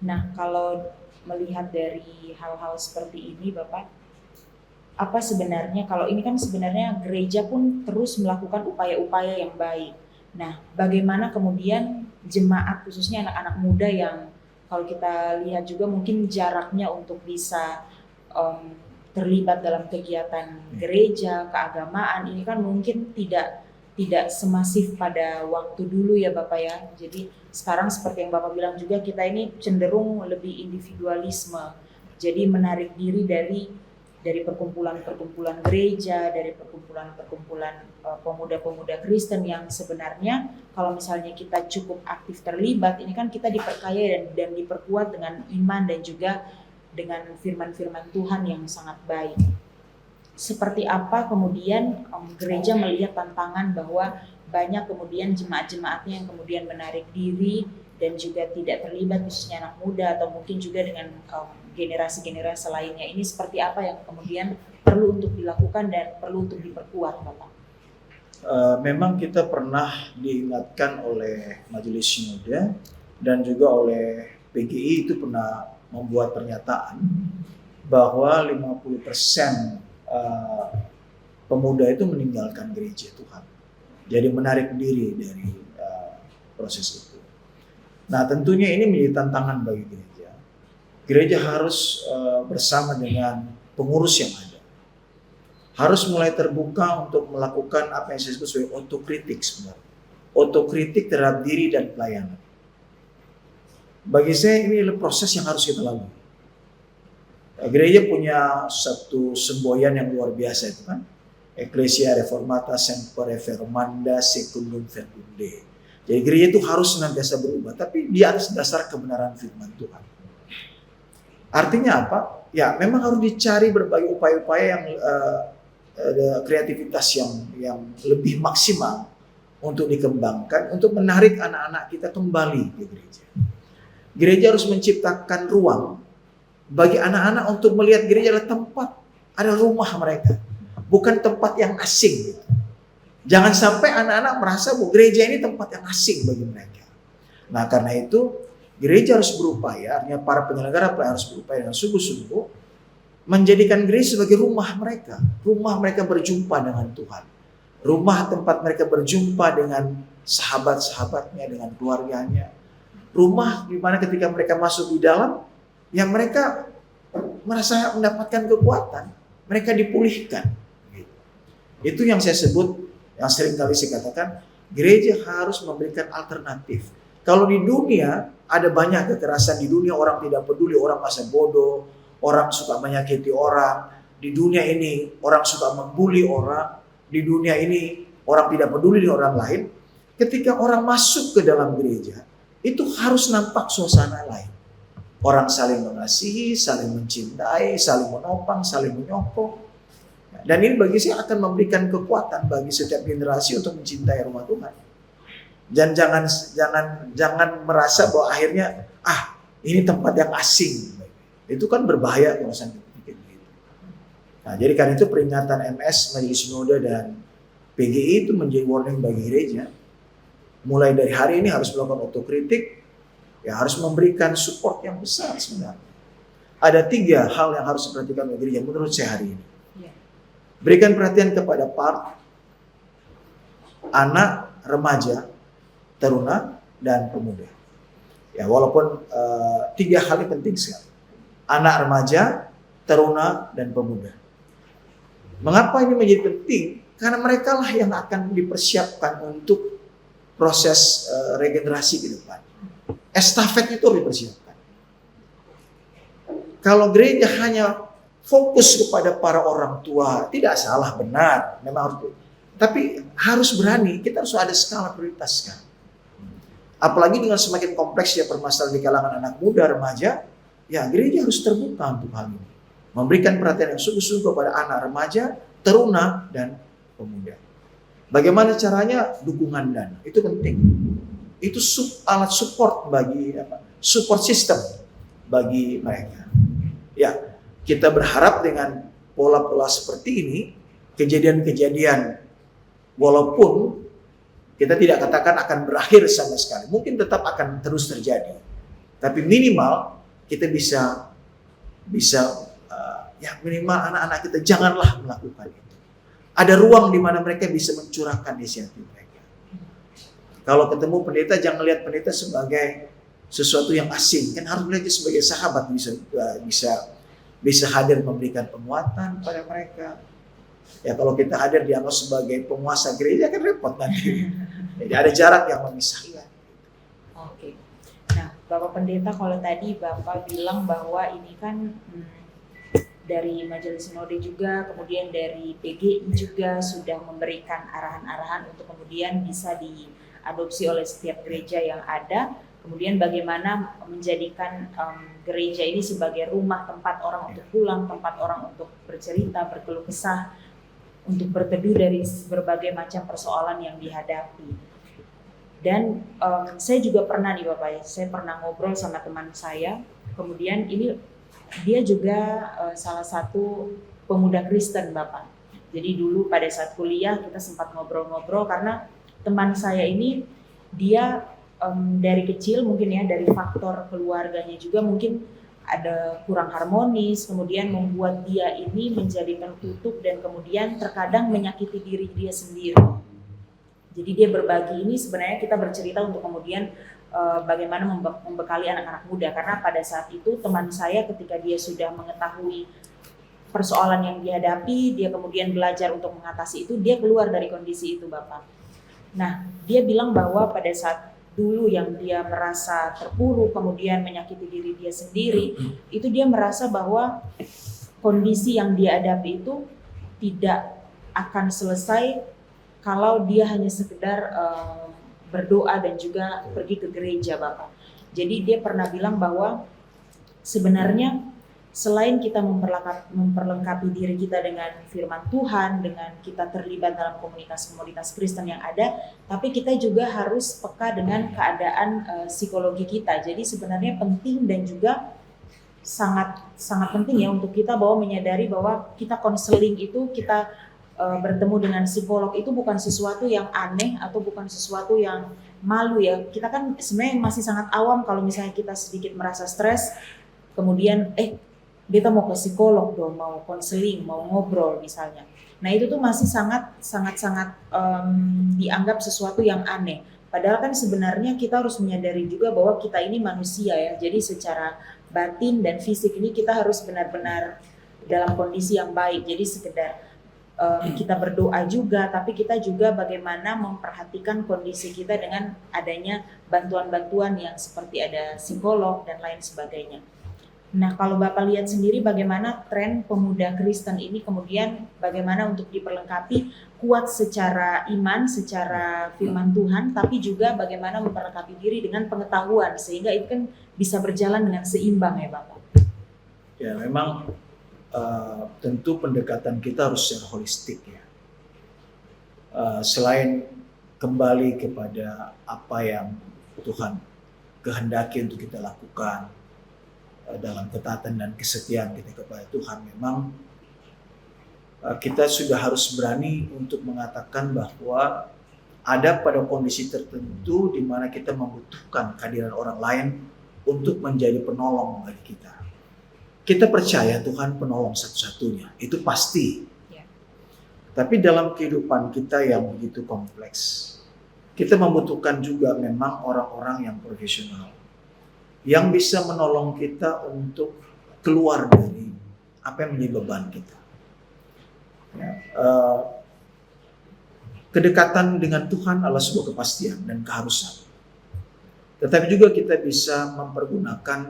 Nah, kalau melihat dari hal-hal seperti ini Bapak, apa sebenarnya, kalau ini kan sebenarnya gereja pun terus melakukan upaya-upaya yang baik. Nah, bagaimana kemudian jemaat khususnya anak-anak muda yang kalau kita lihat juga mungkin jaraknya untuk bisa terlibat dalam kegiatan gereja, keagamaan ini kan mungkin tidak semasif pada waktu dulu ya Bapak ya. Jadi sekarang seperti yang Bapak bilang juga, kita ini cenderung lebih individualisme. Jadi menarik diri dari perkumpulan-perkumpulan gereja, dari perkumpulan-perkumpulan pemuda-pemuda Kristen yang sebenarnya kalau misalnya kita cukup aktif terlibat, ini kan kita diperkaya dan diperkuat dengan iman dan juga dengan firman-firman Tuhan yang sangat baik. Seperti apa kemudian gereja melihat tantangan bahwa banyak kemudian jemaat-jemaatnya yang kemudian menarik diri dan juga tidak terlibat, khususnya anak muda atau mungkin juga dengan generasi-generasi lainnya. Ini seperti apa yang kemudian perlu untuk dilakukan dan perlu untuk diperkuat Bapak? Memang kita pernah diingatkan oleh Majelis Sinode dan juga oleh PGI itu pernah membuat pernyataan bahwa 50% pemuda itu meninggalkan gereja Tuhan. Jadi menarik diri dari proses itu. Nah, tentunya ini menjadi tantangan bagi gereja. Gereja harus bersama dengan pengurus yang ada. Harus mulai terbuka untuk melakukan apa yang saya sebut sebagai otokritik sebenarnya. Otokritik terhadap diri dan pelayanan. Bagi saya ini adalah proses yang harus kita lalui. Gereja punya satu semboyan yang luar biasa itu kan. Ecclesia Reformata Semper Reformanda Secundum Verbum Dei. Jadi gereja itu harus senantiasa berubah, tapi di atas dasar kebenaran firman Tuhan. Artinya apa? Ya, memang harus dicari berbagai upaya-upaya yang kreativitas yang lebih maksimal untuk dikembangkan, untuk menarik anak-anak kita kembali ke gereja. Gereja harus menciptakan ruang bagi anak-anak untuk melihat gereja adalah tempat, ada rumah mereka, bukan tempat yang asing. Gitu. Jangan sampai anak-anak merasa bahwa gereja ini tempat yang asing bagi mereka. Nah, karena itu gereja harus berupaya, artinya para penyelenggara harus berupaya dengan sungguh-sungguh menjadikan gereja sebagai rumah mereka berjumpa dengan Tuhan, rumah tempat mereka berjumpa dengan sahabat-sahabatnya, dengan keluarganya. Rumah di mana ketika mereka masuk di dalam, ya mereka merasa mendapatkan kekuatan, mereka dipulihkan. Itu yang saya sebut, yang sering kali saya katakan, gereja harus memberikan alternatif. Kalau di dunia ada banyak kekerasan, di dunia orang tidak peduli, orang masa bodoh, orang suka menyakiti orang, di dunia ini orang suka membuli orang, di dunia ini orang tidak peduli dengan orang lain. Ketika orang masuk ke dalam gereja, itu harus nampak suasana lain. Orang saling mengasihi, saling mencintai, saling menopang, saling menyokong. Dan ini bagi saya akan memberikan kekuatan bagi setiap generasi untuk mencintai rumah Tuhan. Dan jangan merasa bahwa akhirnya ini tempat yang asing. Itu kan berbahaya kalau sampai pikir begitu. Nah, jadi karena itu peringatan MS, Majelis Sinode dan PGI itu menjadi warning bagi gereja. Mulai dari hari ini harus melakukan otokritik, ya harus memberikan support yang besar sebenarnya. Ada 3 hal yang harus diperhatikan oleh gereja menurut saya hari ini. Berikan perhatian kepada para anak, remaja, teruna, dan pemuda. Ya, walaupun 3 hal ini penting sekali. Anak remaja, teruna, dan pemuda. Mengapa ini menjadi penting? Karena mereka lah yang akan dipersiapkan untuk proses regenerasi ke depan. Estafet itu dipersiapkan. Kalau gereja hanya fokus kepada para orang tua, tidak salah, benar, memang harus. Tapi harus berani, kita harus ada skala prioritas kan. Apalagi dengan semakin kompleksnya permasalahan di kalangan anak muda, remaja, ya gereja harus terbuka untuk hal ini. Memberikan perhatian yang sungguh-sungguh kepada anak remaja, teruna, dan pemuda. Bagaimana caranya? Dukungan dana, itu penting. Itu alat support support system bagi mereka. Ya, kita berharap dengan pola-pola seperti ini, kejadian-kejadian walaupun kita tidak katakan akan berakhir sama sekali, mungkin tetap akan terus terjadi. Tapi minimal kita bisa ya minimal anak-anak kita janganlah melakukan itu. Ada ruang di mana mereka bisa mencurahkan inisiatif mereka. Kalau ketemu pendeta, jangan lihat pendeta sebagai sesuatu yang asing, kan harus melihatnya sebagai sahabat, bisa hadir memberikan penguatan pada mereka. Ya kalau kita hadir dianggap sebagai penguasa gereja kan repot nanti. Jadi ada jarak yang memisahkan. Oke. Nah, Bapak Pendeta, kalau tadi Bapak bilang bahwa ini kan dari Majelis Sinode juga, kemudian dari PGI juga sudah memberikan arahan-arahan untuk kemudian bisa diadopsi oleh setiap gereja yang ada. Kemudian bagaimana menjadikan gereja ini sebagai rumah tempat orang untuk pulang, tempat orang untuk bercerita, berkeluh kesah, untuk berteduh dari berbagai macam persoalan yang dihadapi. Dan saya juga pernah nih Bapak, saya pernah ngobrol sama teman saya, kemudian ini dia juga salah satu pemuda Kristen Bapak. Jadi dulu pada saat kuliah kita sempat ngobrol-ngobrol karena teman saya ini dia dari kecil mungkin ya, dari faktor keluarganya juga mungkin ada kurang harmonis, kemudian membuat dia ini menjadi tertutup dan kemudian terkadang menyakiti diri dia sendiri. Jadi dia berbagi ini sebenarnya kita bercerita untuk kemudian bagaimana membekali anak-anak muda, karena pada saat itu teman saya ketika dia sudah mengetahui persoalan yang dihadapi, dia kemudian belajar untuk mengatasi itu, dia keluar dari kondisi itu Bapak. Nah, dia bilang bahwa pada saat dulu yang dia merasa terpuruk, kemudian menyakiti diri dia sendiri, itu dia merasa bahwa kondisi yang dia hadapi itu tidak akan selesai kalau dia hanya sekedar berdoa dan juga pergi ke gereja Bapak. Jadi dia pernah bilang bahwa sebenarnya selain kita memperlengkapi diri kita dengan firman Tuhan, dengan kita terlibat dalam komunitas-komunitas Kristen yang ada, tapi kita juga harus peka dengan keadaan psikologi kita. Jadi sebenarnya penting dan juga sangat penting ya untuk kita bahwa menyadari bahwa kita konseling itu, kita bertemu dengan psikolog itu bukan sesuatu yang aneh atau bukan sesuatu yang malu ya. Kita kan sebenarnya masih sangat awam kalau misalnya kita sedikit merasa stres, kemudian kita mau ke psikolog dong, mau konseling, mau ngobrol misalnya. Nah itu tuh masih sangat dianggap sesuatu yang aneh. Padahal kan sebenarnya kita harus menyadari juga bahwa kita ini manusia ya. Jadi secara batin dan fisik ini kita harus benar-benar dalam kondisi yang baik. Jadi sekedar kita berdoa juga, tapi kita juga bagaimana memperhatikan kondisi kita dengan adanya bantuan-bantuan yang seperti ada psikolog dan lain sebagainya. Nah, kalau Bapak lihat sendiri bagaimana tren pemuda Kristen ini kemudian bagaimana untuk diperlengkapi kuat secara iman, secara firman Tuhan, tapi juga bagaimana memperlengkapi diri dengan pengetahuan sehingga itu kan bisa berjalan dengan seimbang ya Bapak. Ya, memang tentu pendekatan kita harus secara holistik ya. Selain kembali kepada apa yang Tuhan kehendaki untuk kita lakukan, dalam ketaatan dan kesetiaan kita kepada Tuhan, memang kita sudah harus berani untuk mengatakan bahwa ada pada kondisi tertentu di mana kita membutuhkan kehadiran orang lain untuk menjadi penolong bagi kita. Kita percaya Tuhan penolong satu-satunya, itu pasti. Ya. Tapi dalam kehidupan kita yang begitu kompleks, kita membutuhkan juga memang orang-orang yang profesional. yang bisa menolong kita untuk keluar dari apa yang menjadi beban kita. Ya, kedekatan dengan Tuhan adalah sebuah kepastian dan keharusan. Tetapi juga kita bisa mempergunakan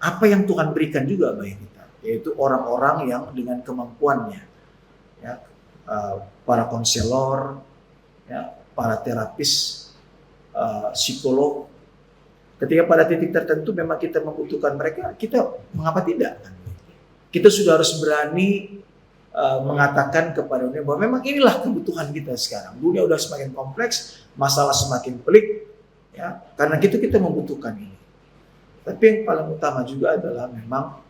apa yang Tuhan berikan juga bagi kita, yaitu orang-orang yang dengan kemampuannya, ya, para konselor, ya, para terapis, psikolog. Ketika pada titik tertentu memang kita membutuhkan mereka, kita mengapa tidak? Kita sudah harus berani mengatakan kepada dunia bahwa memang inilah kebutuhan kita sekarang. Dunia udah semakin kompleks, masalah semakin pelik, ya, karena kita membutuhkan ini. Tapi yang paling utama juga adalah memang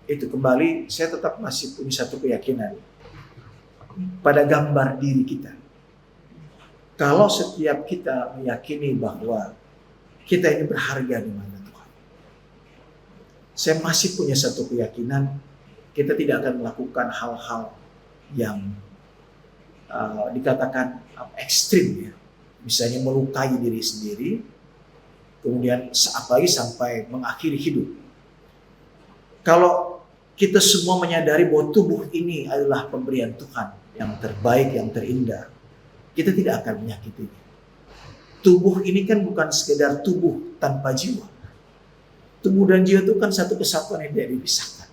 itu kembali, saya tetap masih punya satu keyakinan pada gambar diri kita. Kalau setiap kita meyakini bahwa kita ini berharga di mata Tuhan, saya masih punya satu keyakinan kita tidak akan melakukan hal-hal yang dikatakan ekstrim, ya. Misalnya melukai diri sendiri, kemudian apalagi sampai mengakhiri hidup. Kalau kita semua menyadari bahwa tubuh ini adalah pemberian Tuhan yang terbaik, yang terindah, kita tidak akan menyakitinya. Tubuh ini kan bukan sekedar tubuh tanpa jiwa. Tubuh dan jiwa itu kan satu kesatuan yang tidak dipisahkan.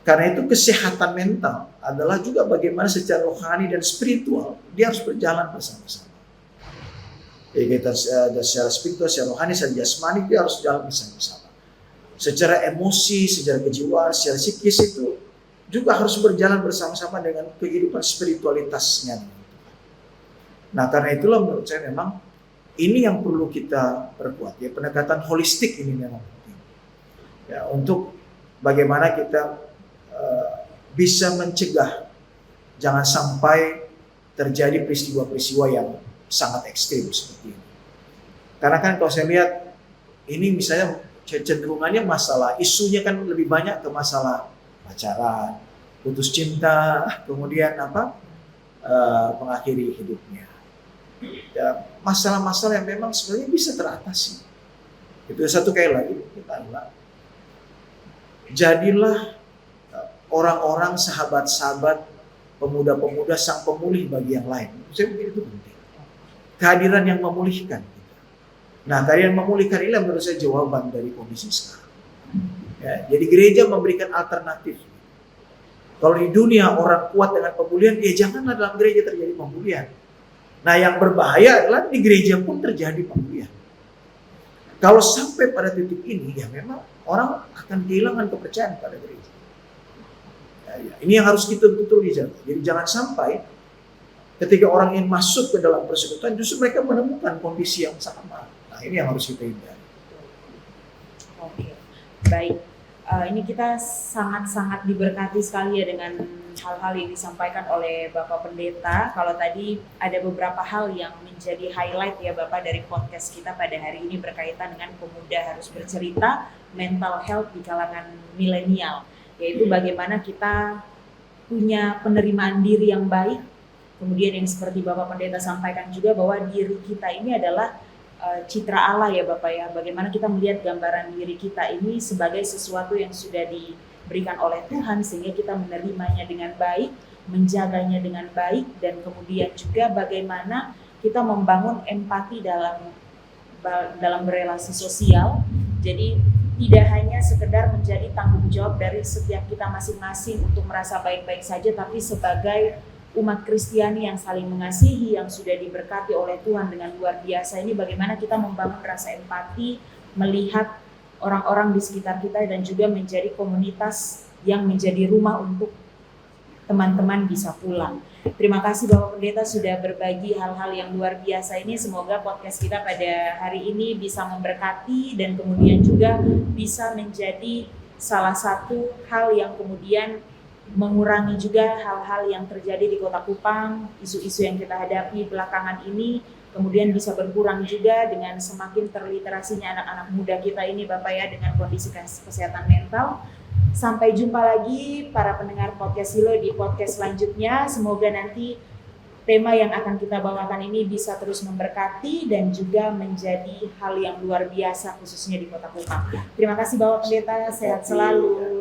Karena itu kesehatan mental adalah juga bagaimana secara rohani dan spiritual dia harus berjalan bersama-sama. Jadi kita secara spiritual, secara rohani, secara jasmani dia harus jalan bersama-sama. Secara emosi, secara kejiwaan, secara psikis itu juga harus berjalan bersama-sama dengan kehidupan spiritualitasnya. Nah, karena itulah menurut saya memang ini yang perlu kita perkuat, ya, pendekatan holistik ini memang penting. Ya, untuk bagaimana kita bisa mencegah jangan sampai terjadi peristiwa-peristiwa yang sangat ekstrim seperti ini. Karena kan kalau saya lihat ini misalnya cenderungannya masalah isunya kan lebih banyak ke masalah pacaran, putus cinta, kemudian mengakhiri hidupnya. Ya, masalah-masalah yang memang sebenarnya bisa teratasi. Itu satu kali lagi kita adalah jadilah orang-orang, sahabat-sahabat, pemuda-pemuda sang pemulih bagi yang lain. Saya pikir itu penting. Kehadiran yang memulihkan. Nah, kehadiran memulihkan inilah menurut saya jawaban dari kondisi sekarang. Ya, jadi gereja memberikan alternatif. Kalau di dunia orang kuat dengan pemulihan, ya janganlah dalam gereja terjadi pemulihan. Nah, yang berbahaya adalah di gereja pun terjadi pemulihan. Kalau sampai pada titik ini, ya memang orang akan kehilangan kepercayaan pada gereja. Ya, ini yang harus kita betul-betul dijaga. Jadi jangan sampai ketika orang ingin masuk ke dalam persekutuan justru mereka menemukan kondisi yang sama. Nah, ini yang harus kita hindari. Oke, baik. Ini kita sangat-sangat diberkati sekali ya dengan hal-hal yang disampaikan oleh Bapak Pendeta. Kalau tadi ada beberapa hal yang menjadi highlight ya Bapak dari podcast kita pada hari ini berkaitan dengan pemuda harus bercerita, mental health di kalangan milenial. Yaitu bagaimana kita punya penerimaan diri yang baik, kemudian yang seperti Bapak Pendeta sampaikan juga bahwa diri kita ini adalah citra Allah ya Bapak ya, bagaimana kita melihat gambaran diri kita ini sebagai sesuatu yang sudah diberikan oleh Tuhan sehingga kita menerimanya dengan baik, menjaganya dengan baik, dan kemudian juga bagaimana kita membangun empati dalam berelasi sosial. Jadi tidak hanya sekedar menjadi tanggung jawab dari setiap kita masing-masing untuk merasa baik-baik saja, tapi sebagai umat Kristiani yang saling mengasihi, yang sudah diberkati oleh Tuhan dengan luar biasa ini, bagaimana kita membangun rasa empati, melihat orang-orang di sekitar kita, dan juga menjadi komunitas yang menjadi rumah untuk teman-teman bisa pulang. Terima kasih Bapak Pendeta sudah berbagi hal-hal yang luar biasa ini. Semoga podcast kita pada hari ini bisa memberkati dan kemudian juga bisa menjadi salah satu hal yang kemudian mengurangi juga hal-hal yang terjadi di Kota Kupang, isu-isu yang kita hadapi belakangan ini, kemudian bisa berkurang juga dengan semakin terliterasinya anak-anak muda kita ini Bapak ya, dengan kondisi kesehatan mental. Sampai jumpa lagi para pendengar podcast Silo di podcast selanjutnya. Semoga nanti tema yang akan kita bawakan ini bisa terus memberkati dan juga menjadi hal yang luar biasa khususnya di Kota Kupang. Terima kasih Bapak Pendeta, sehat selalu.